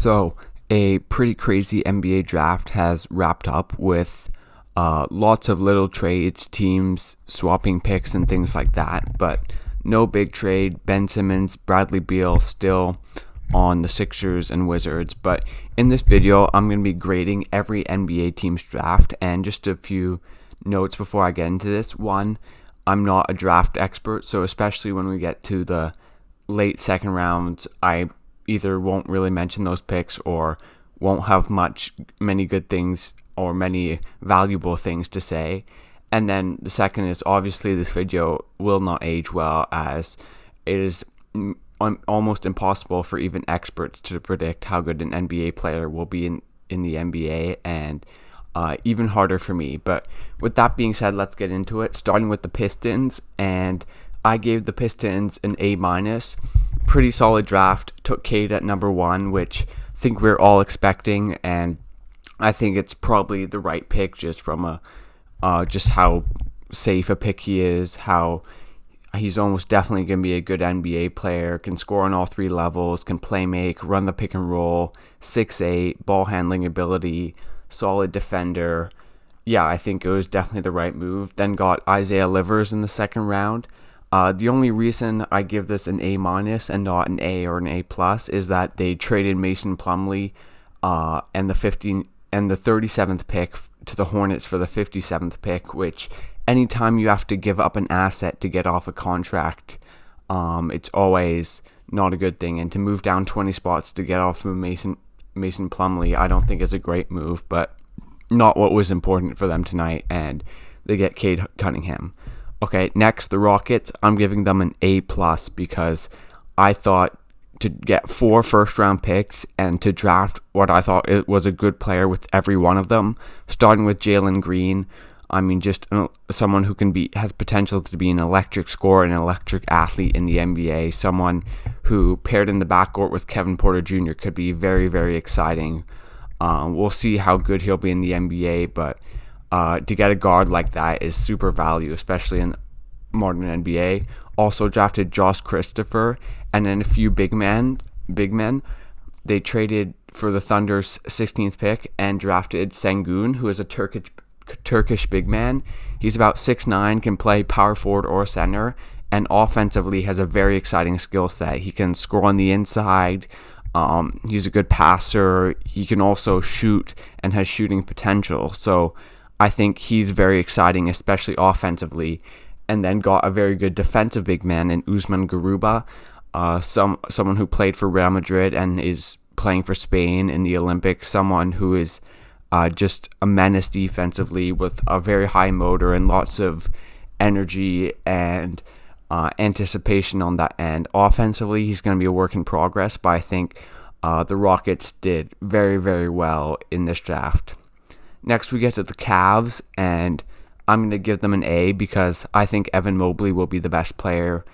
So, a pretty crazy NBA draft has wrapped up with lots of little trades, teams swapping picks and things like that, but no big trade. Ben Simmons, Bradley Beal still on the Sixers and Wizards. But in this video, I'm going to be grading every NBA team's draft, and just a few notes before I get into this. One, I'm not a draft expert, so especially when we get to the late second rounds, I either won't really mention those picks or won't have many good things or many valuable things to say. And then the second is, obviously this video will not age well, as it is almost impossible for even experts to predict how good an NBA player will be in the NBA, and even harder for me. But with that being said, let's get into it, starting with the Pistons. And I gave the Pistons an A-. Pretty solid draft. Took Cade at number 1, which I think we're all expecting, and I think it's probably the right pick just from just how safe a pick he is, how he's almost definitely going to be a good NBA player, can score on all three levels, can play make, run the pick and roll, 6'8", ball handling ability, solid defender. Yeah, I think it was definitely the right move. Then got Isaiah Livers in the second round. The only reason I give this an A- and not an A or an A+ is that they traded Mason Plumlee and the 37th pick to the Hornets for the 57th pick, which anytime you have to give up an asset to get off a contract, it's always not a good thing. And to move down 20 spots to get off of Mason Plumlee, I don't think is a great move, but not what was important for them tonight, and they get Cade Cunningham. Okay, next, the Rockets. I'm giving them an A+ because I thought to get 4 first-round picks and to draft what I thought it was a good player with every one of them, starting with Jalen Green. I mean, just someone who has potential to be an electric scorer, an electric athlete in the NBA, someone who, paired in the backcourt with Kevin Porter Jr., could be very, very exciting. We'll see how good he'll be in the NBA, but to get a guard like that is super value, especially in modern NBA. Also drafted Josh Christopher, and then a few big men. They traded for the Thunder's 16th pick and drafted Sengun, who is a Turkish big man. He's about 6'9", can play power forward or center, and offensively has a very exciting skill set. He can score on the inside. He's a good passer. He can also shoot and has shooting potential. So I think he's very exciting, especially offensively. And then got a very good defensive big man in Usman Garuba, someone who played for Real Madrid and is playing for Spain in the Olympics, someone who is just a menace defensively with a very high motor and lots of energy and anticipation on that end. Offensively, he's going to be a work in progress, but I think the Rockets did very, very well in this draft. Next, we get to the Cavs, and I'm going to give them an A because I think Evan Mobley will be the best player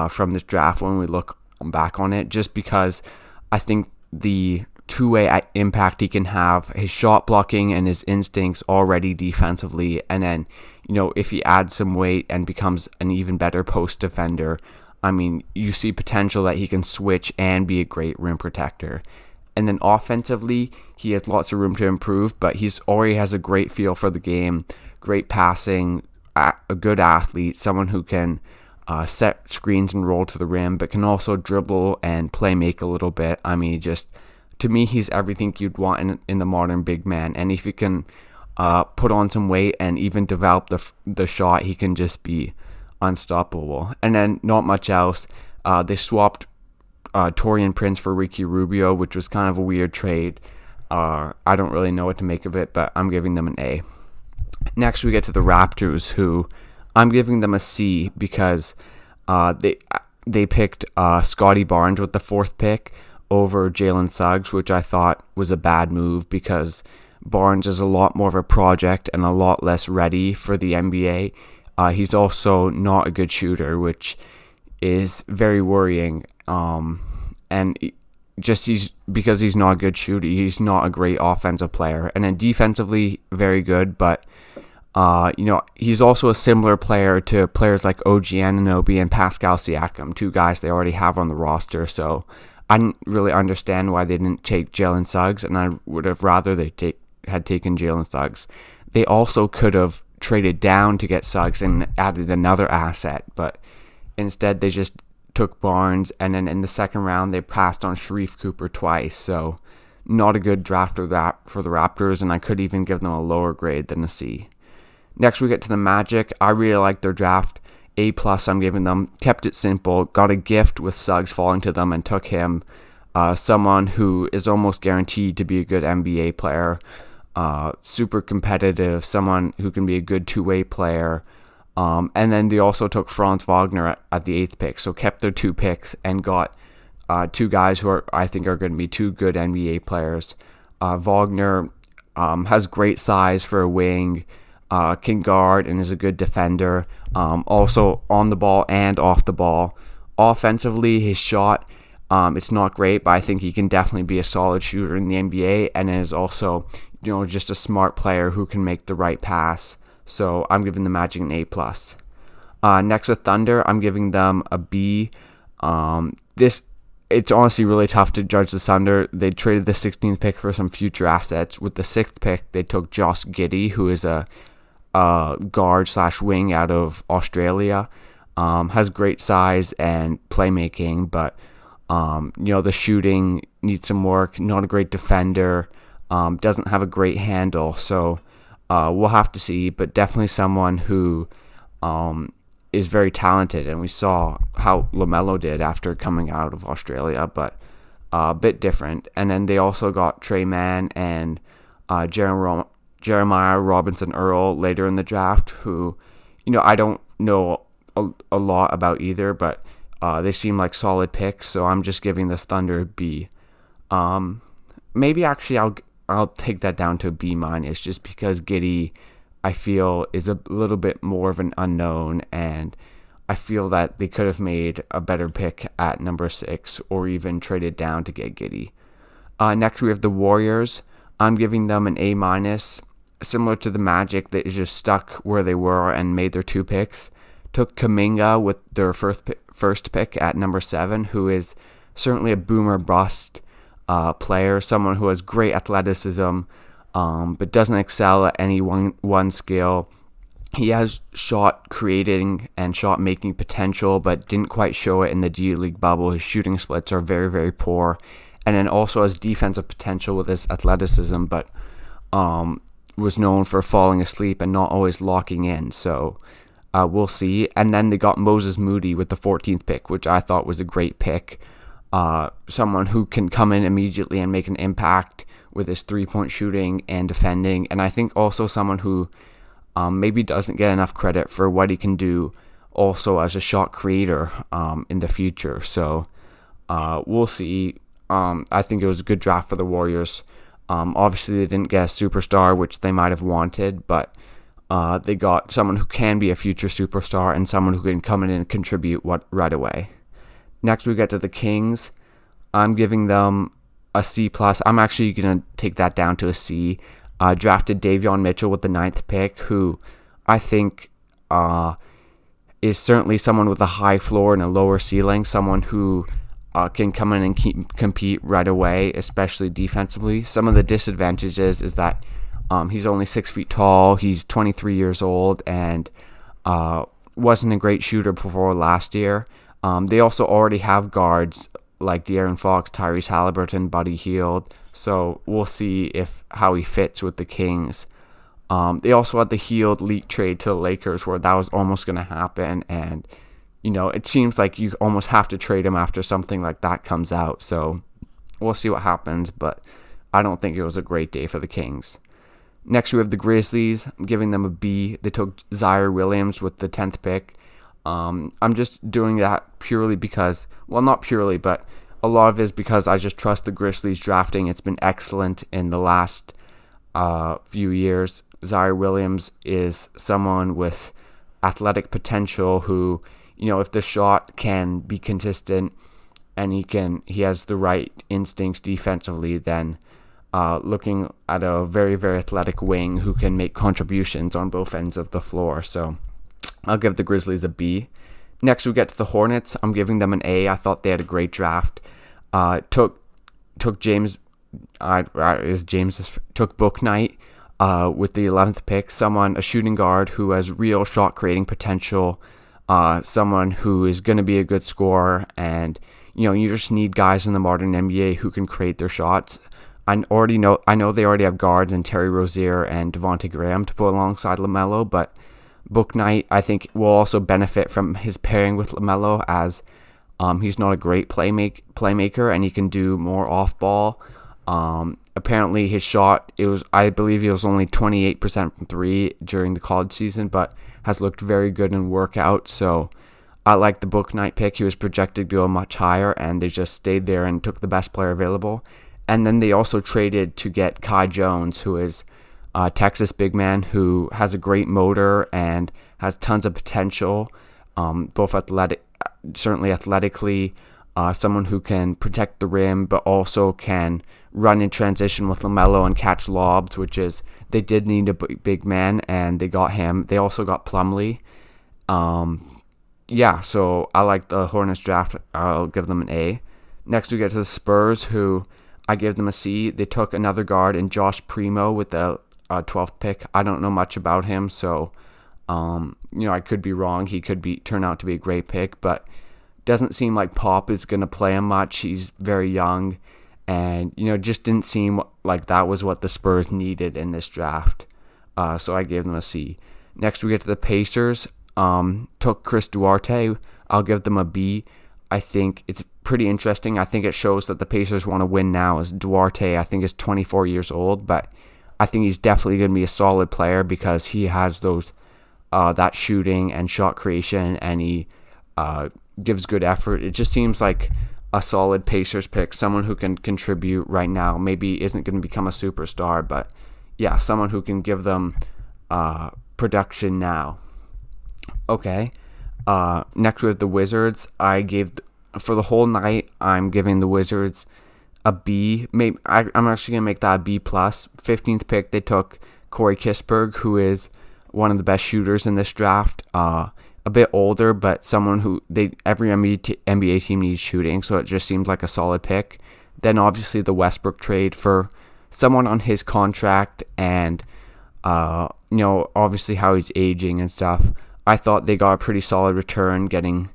from this draft when we look back on it, just because I think the two-way impact he can have, his shot blocking and his instincts already defensively, and then, if he adds some weight and becomes an even better post defender, I mean, you see potential that he can switch and be a great rim protector. And then offensively, he has lots of room to improve, but he's already has a great feel for the game, great passing, a good athlete, someone who can set screens and roll to the rim, but can also dribble and play make a little bit. I mean, to me, he's everything you'd want in the modern big man. And if he can put on some weight and even develop the shot, he can just be unstoppable. And then not much else. They swapped Taurean Prince for Ricky Rubio, which was kind of a weird trade. I don't really know what to make of it, but I'm giving them an A. Next, we get to the Raptors, who I'm giving them a C because they picked Scotty Barnes with the 4th pick over Jalen Suggs, which I thought was a bad move because Barnes is a lot more of a project and a lot less ready for the NBA. He's also not a good shooter, which is very worrying. And because he's not a good shooter, he's not a great offensive player. And then defensively, very good, but he's also a similar player to players like OG Anunoby and Pascal Siakam, 2 guys they already have on the roster. So I didn't really understand why they didn't take Jalen Suggs, and I would have rather had taken Jalen Suggs. They also could have traded down to get Suggs and added another asset, but instead they just took Barnes, and then in the second round they passed on Sharif Cooper twice, so not a good draft for the Raptors, and I could even give them a lower grade than a C. Next we get to the Magic. I really like their draft. A+, I'm giving them. Kept it simple, got a gift with Suggs falling to them and took him. Someone who is almost guaranteed to be a good NBA player, super competitive, someone who can be a good two-way player. And then they also took Franz Wagner at the 8th pick, so kept their 2 picks and got two guys who I think are going to be 2 good NBA players. Wagner has great size for a wing, can guard, and is a good defender. Also on the ball and off the ball. Offensively, his shot, it's not great, but I think he can definitely be a solid shooter in the NBA, and is also, just a smart player who can make the right pass. So I'm giving the Magic an A+. Next with Thunder, I'm giving them a B. It's honestly really tough to judge the Thunder. They traded the 16th pick for some future assets. With the 6th pick, they took Josh Giddey, who is a guard/wing out of Australia. Has great size and playmaking, but the shooting needs some work. Not a great defender. Doesn't have a great handle. So we'll have to see, but definitely someone who is very talented, and we saw how LaMelo did after coming out of Australia, but a bit different. And then they also got Trey Mann and Jeremiah Robinson-Earl later in the draft, who, I don't know a lot about either, but they seem like solid picks, so I'm just giving this Thunder a B. Maybe actually I'll take that down to a B- just because Giddey, I feel, is a little bit more of an unknown, and I feel that they could have made a better pick at number 6 or even traded down to get Giddey. Next we have the Warriors. I'm giving them an A-. Similar to the Magic, they just stuck where they were and made their 2 picks. Took Kuminga with their first pick at number 7, who is certainly a boomer bust player, someone who has great athleticism, but doesn't excel at any one skill. He has shot creating and shot making potential, but didn't quite show it in the G League bubble. His shooting splits are very, very poor, and then also has defensive potential with his athleticism, but was known for falling asleep and not always locking in. So we'll see. And then they got Moses Moody with the 14th pick, which I thought was a great pick. Someone who can come in immediately and make an impact with his 3-point shooting and defending, and I think also someone who maybe doesn't get enough credit for what he can do also as a shot creator in the future. So we'll see. I think it was a good draft for the Warriors. Obviously they didn't get a superstar, which they might have wanted, but they got someone who can be a future superstar and someone who can come in and contribute right away. Next we get to the Kings. I'm giving them a C+. I'm actually going to take that down to a C. Drafted Davion Mitchell with the 9th pick, who I think is certainly someone with a high floor and a lower ceiling, someone who can come in and compete right away, especially defensively. Some of the disadvantages is that he's only 6 feet tall, he's 23 years old, and wasn't a great shooter before last year. They also already have guards like De'Aaron Fox, Tyrese Halliburton, Buddy Hield, so we'll see how he fits with the Kings. They also had the Hield leak trade to the Lakers, where that was almost going to happen, and it seems like you almost have to trade him after something like that comes out, so we'll see what happens, but I don't think it was a great day for the Kings. Next we have the Grizzlies. I'm giving them a B. They took Zaire Williams with the 10th pick. I'm just doing that purely because, well, not purely, but a lot of it is because I just trust the Grizzlies drafting. It's been excellent in the last few years. Zaire Williams is someone with athletic potential who, if the shot can be consistent and he has the right instincts defensively, then looking at a very, very athletic wing who can make contributions on both ends of the floor. So I'll give the Grizzlies a B. Next we get to the Hornets. I'm giving them an A. I thought they had a great draft. Took James. Took Book Knight with the 11th pick. A shooting guard who has real shot creating potential. Someone who is going to be a good scorer, and you just need guys in the modern NBA who can create their shots. I know they already have guards in Terry Rozier and Devontae Graham to put alongside LaMelo, but Book Knight I think will also benefit from his pairing with LaMelo, as he's not a great playmaker and he can do more off ball. Apparently his shot, I believe he was only 28% from 3 during the college season, but has looked very good in workouts. So I like the Book Knight pick. He was projected to go much higher, and they just stayed there and took the best player available. And then they also traded to get Kai Jones, who is a Texas big man who has a great motor and has tons of potential, both certainly athletically, someone who can protect the rim, but also can run in transition with LaMelo and catch lobs, which is, they did need a big man, and they got him. They also got Plumlee. So I like the Hornets draft. I'll give them an A. Next we get to the Spurs, who I give them a C. They took another guard in Josh Primo with the 12th pick. I don't know much about him, so I could be wrong. He could turn out to be a great pick, but doesn't seem like Pop is going to play him much. He's very young, and just didn't seem like that was what the Spurs needed in this draft. So I gave them a C. Next we get to the Pacers. Took Chris Duarte. I'll give them a B. I think it's pretty interesting. I think it shows that the Pacers want to win now, as Duarte, I think, is 24 years old, but I think he's definitely going to be a solid player because he has that shooting and shot creation, and he gives good effort. It just seems like a solid Pacers pick, someone who can contribute right now. Maybe isn't going to become a superstar, but yeah, someone who can give them production now. Okay. Next with the Wizards, for the whole night, I'm giving the Wizards a B. Maybe I'm actually gonna make that a B plus. 15th pick, they took Corey Kispert, who is one of the best shooters in this draft. A bit older, but someone who every NBA team needs shooting, so it just seems like a solid pick. Then obviously the Westbrook trade for someone on his contract, and obviously how he's aging and stuff. I thought they got a pretty solid return getting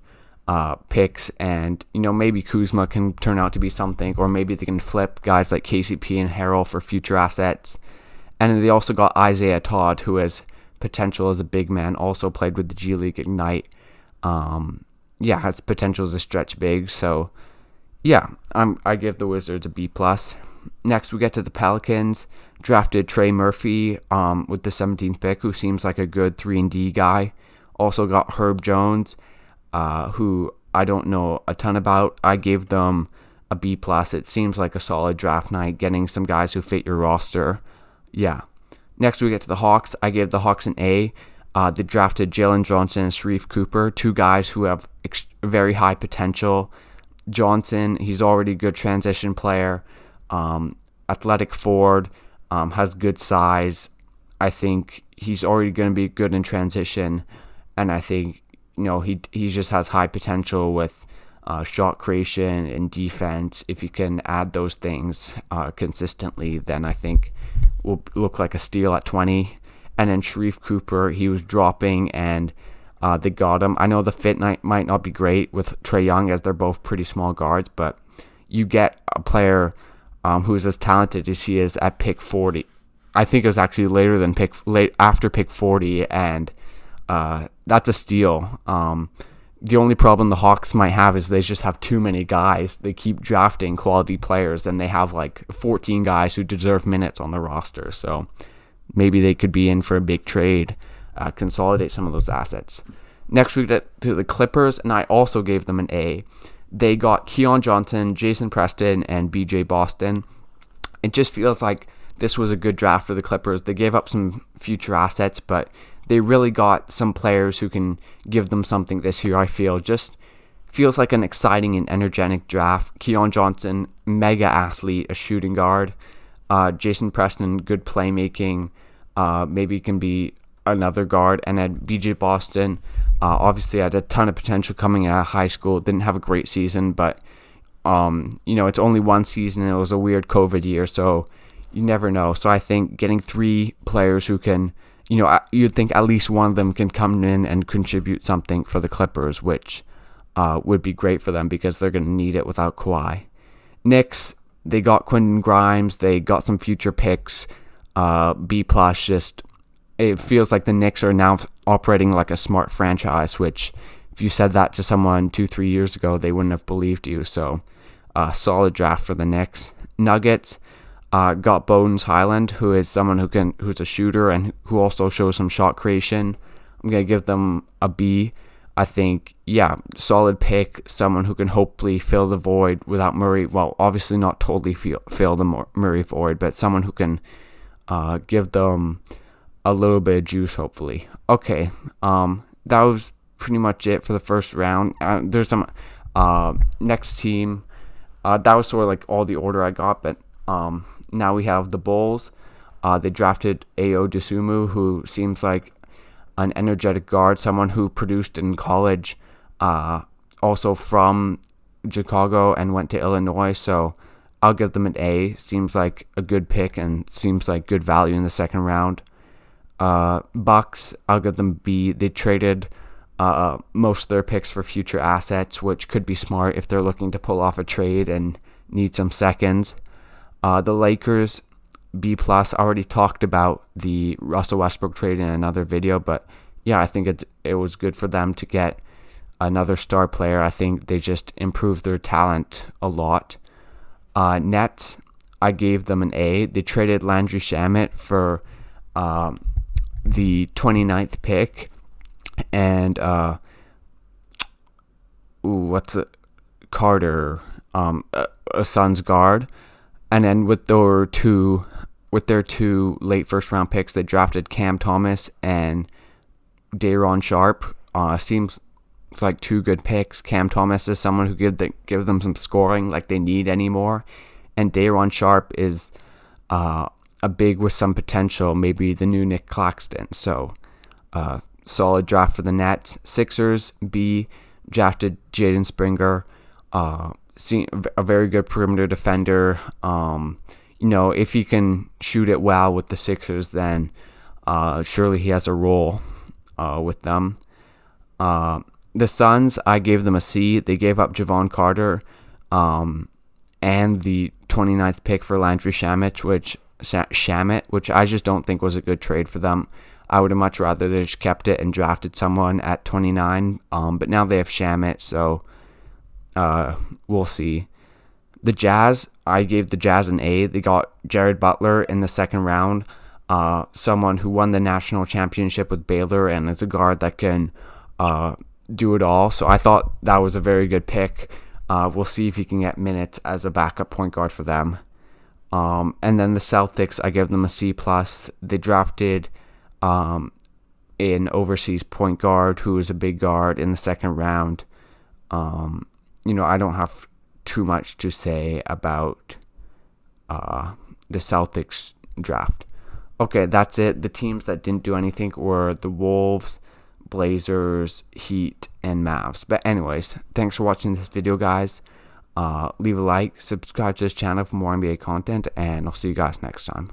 picks, and maybe Kuzma can turn out to be something, or maybe they can flip guys like KCP and Harrell for future assets. And then they also got Isaiah Todd, who has potential as a big man, also played with the G League Ignite. Has potential as a stretch big. So yeah, I give the Wizards a B plus. Next we get to the Pelicans. Drafted Trey Murphy with the 17th pick, who seems like a good 3-and-D guy. Also got Herb Jones, who I don't know a ton about. I gave them a B plus. It seems like a solid draft night, getting some guys who fit your roster. Yeah. Next we get to the Hawks. I gave the Hawks an A. They drafted Jalen Johnson and Sharif Cooper, two guys who have very high potential. Johnson, he's already a good transition player, athletic forward, has good size. I think he's already going to be good in transition, and I think he just has high potential with shot creation and defense. If you can add those things consistently, then I think will look like a steal at 20. And then Sharif Cooper, he was dropping, and they got him. I know the fit might not be great with Trae Young, as they're both pretty small guards, but you get a player who's as talented as he is at pick 40. I think it was actually after pick 40, and that's a steal. The only problem the Hawks might have is they just have too many guys. They keep drafting quality players, and they have like 14 guys who deserve minutes on the roster. So maybe they could be in for a big trade, consolidate some of those assets. Next we get to the Clippers, and I also gave them an A. They got Keon Johnson, Jason Preston, and BJ Boston. It just feels like this was a good draft for the Clippers. They gave up some future assets, but they really got some players who can give them something this year, I feel. Just feels like an exciting and energetic draft. Keon Johnson, mega athlete, a shooting guard. Jason Preston, good playmaking. Maybe can be another guard. And then BJ Boston, obviously had a ton of potential coming out of high school. Didn't have a great season, but it's only one season and it was a weird COVID year, so you never know. So I think getting 3 players who can, you'd think at least one of them can come in and contribute something for the Clippers, which would be great for them because they're going to need it without Kawhi. Knicks, they got Quentin Grimes, they got some future picks, B+, just, it feels like the Knicks are now operating like a smart franchise, which if you said that to someone 2-3 years ago, they wouldn't have believed you. So, solid draft for the Knicks. Nuggets got Bones Highland, who is someone who's a shooter and who also shows some shot creation. I'm gonna give them a B. I think, solid pick. Someone who can hopefully fill the void without Murray. Well, obviously not totally fill the Murray void, but someone who can give them a little bit of juice, hopefully. Okay, that was pretty much it for the first round. There's some next team. That was sort of like all the order I got, but now we have the Bulls. They drafted Ayo Dosunmu, who seems like an energetic guard, someone who produced in college, also from Chicago and went to Illinois. So I'll give them an A. Seems like a good pick and seems like good value in the second round. Bucks, I'll give them B. They traded most of their picks for future assets, which could be smart if they're looking to pull off a trade and need some seconds. The Lakers, B+. I already talked about the Russell Westbrook trade in another video, but I think it was good for them to get another star player. I think they just improved their talent a lot. Nets, I gave them an A. They traded Landry Shamet for the 29th pick, and Carter, a Suns guard, and then with their two late first round picks, they drafted Cam Thomas and Day'Ron Sharpe. Seems like 2 good picks. Cam Thomas is someone who give them some scoring like they need anymore, and Day'Ron Sharpe is a big with some potential, maybe the new Nick Claxton. So solid draft for the Nets. Sixers, B, drafted Jaden Springer, a very good perimeter defender. If he can shoot it well with the Sixers, then surely he has a role with them. The Suns, I gave them a C. They gave up Javon Carter and the 29th pick for Landry Shamet, which I just don't think was a good trade for them. I would have much rather they just kept it and drafted someone at 29. But now they have Shamet, so we'll see. The Jazz, I gave the Jazz an A. They got Jared Butler in the second round, someone who won the national championship with Baylor and is a guard that can do it all. So I thought that was a very good pick. We'll see if he can get minutes as a backup point guard for them. And then the Celtics, I gave them a C+. They drafted an overseas point guard who is a big guard in the second round. I don't have too much to say about the Celtics draft. Okay, that's it. The teams that didn't do anything were the Wolves, Blazers, Heat, and Mavs. But anyways, thanks for watching this video, guys. Leave a like, subscribe to this channel for more NBA content, and I'll see you guys next time.